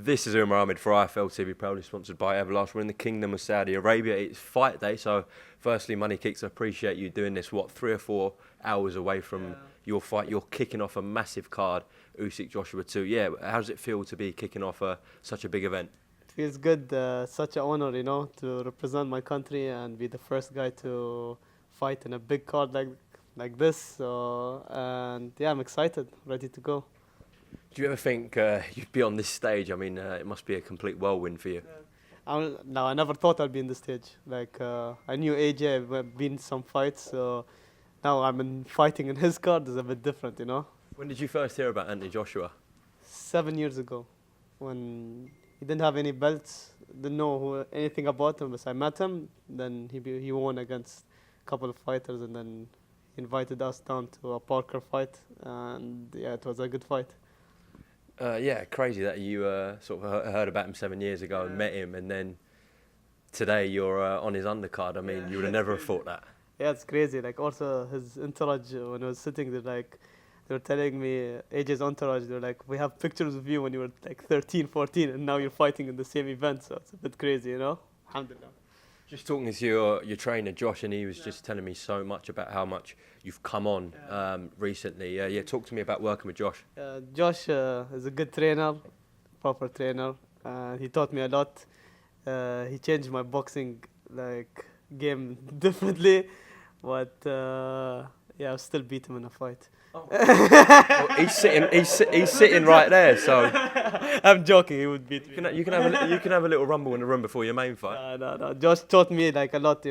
This is Umar Ahmed for IFL TV, proudly sponsored by Everlast. We're in the Kingdom of Saudi Arabia. It's fight day, so firstly, Money Kicks, I appreciate you doing this, 3 or 4 hours away from your fight. You're kicking off a massive card, Usyk Joshua 2. Yeah, how does it feel to be kicking off such a big event? Feels good, such an honor, to represent my country and be the first guy to fight in a big card like this. So, and yeah, I'm excited, ready to go. Do you ever think you'd be on this stage? I mean, it must be a complete whirlwind for you. No, I never thought I'd be in the stage. I knew AJ, I've been in some fights, so now fighting in his card is a bit different, When did you first hear about Anthony Joshua? 7 years ago, when he didn't have any belts, didn't know anything about him, but I met him, then he won against a couple of fighters, and then he invited us down to a Parker fight, and yeah, it was a good fight. Yeah, crazy that you sort of heard about him 7 years ago and met him, and then today you're on his undercard. I mean, you would have never have thought that. Yeah, it's crazy. Also his entourage, when I was sitting there, they were telling me, AJ's entourage, they were like, we have pictures of you when you were 13, 14, and now you're fighting in the same event, so it's a bit crazy, Alhamdulillah. Just talking to your trainer, Josh, and he was just telling me so much about how much you've come on recently. Yeah, talk to me about working with Josh. Josh is a good trainer, proper trainer. He taught me a lot. He changed my boxing game differently, but yeah, I'll still beat him in a fight. Oh. Well, he's sitting right there, so I'm joking. He would beat me. You can have a little rumble in the room before your main fight. No. Josh taught me a lot,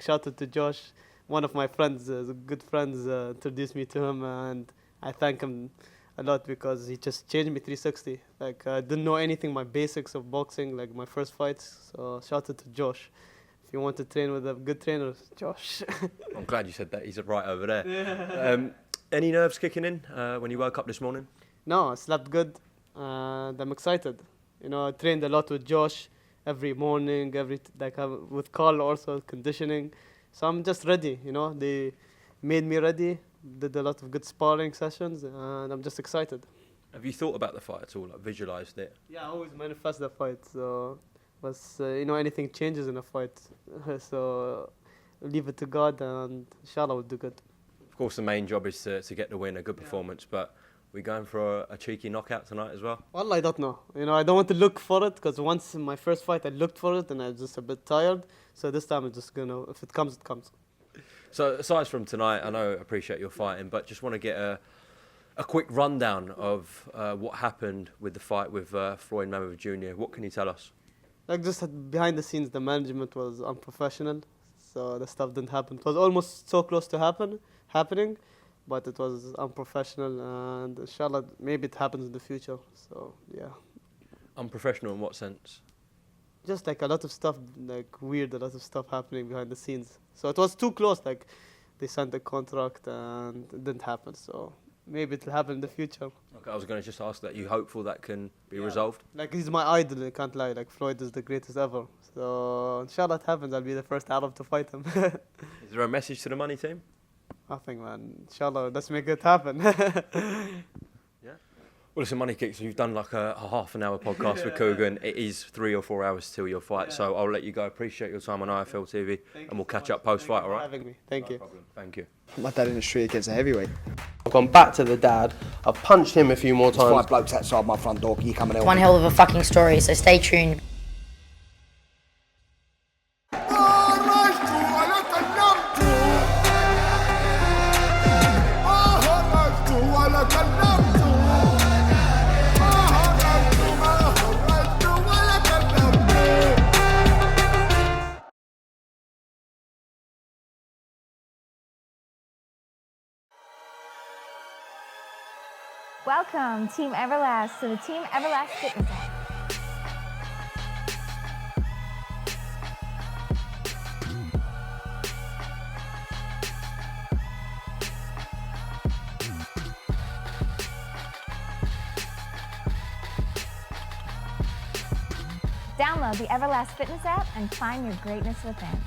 shout out to Josh. One of my friends, good friends, introduced me to him, and I thank him a lot because he just changed me 360. I didn't know anything, my basics of boxing, my first fights. So shout out to Josh. If you want to train with a good trainer, Josh. I'm glad you said that. He's right over there. Yeah. Any nerves kicking in when you woke up this morning? No, I slept good, and I'm excited. I trained a lot with Josh every morning, with Carl also, conditioning. So I'm just ready, They made me ready, did a lot of good sparring sessions, and I'm just excited. Have you thought about the fight at all, visualized it? Yeah, I always manifest the fight. So, anything changes in a fight. So leave it to God, and inshallah we'll do good. Of course, the main job is to get the win, a good performance, but we're going for a cheeky knockout tonight as well? Well, I don't know. I don't want to look for it, because once in my first fight I looked for it and I was just a bit tired. So this time I'm just if it comes, it comes. So aside from tonight, I appreciate your fighting, but just want to get a quick rundown of what happened with the fight with Floyd Mayweather Jr. What can you tell us? Just behind the scenes, the management was unprofessional, so the stuff didn't happen. It was almost so close to happening, but it was unprofessional, and inshallah maybe it happens in the future. So yeah. Unprofessional in what sense? Just a lot of stuff, weird, a lot of stuff happening behind the scenes. So it was too close, they signed the contract and it didn't happen. So maybe it'll happen in the future. Okay, I was going to just ask that. You hopeful that can be resolved? He's my idol, I can't lie. Floyd is the greatest ever. So inshallah it happens. I'll be the first Arab to fight him. Is there a message to the money team? Nothing, man. Inshallah, let's make it happen. Yeah. Well, listen, Money Kicks, you've done a half an hour podcast with Coogan. It is 3 or 4 hours till your fight, so I'll let you go. Appreciate your time on IFL TV, and we'll catch up post-fight, all right? Thank you for having me. Thank you. No problem. Thank you. My dad in the street against a heavyweight. I've gone back to the dad. I've punched him a few more There's times. 5 blokes outside my front door. Can you come and help One me? hell of a fucking story, so stay tuned. Welcome, Team Everlast, to the Team Everlast Fitness app. Download the Everlast Fitness app and find your greatness within.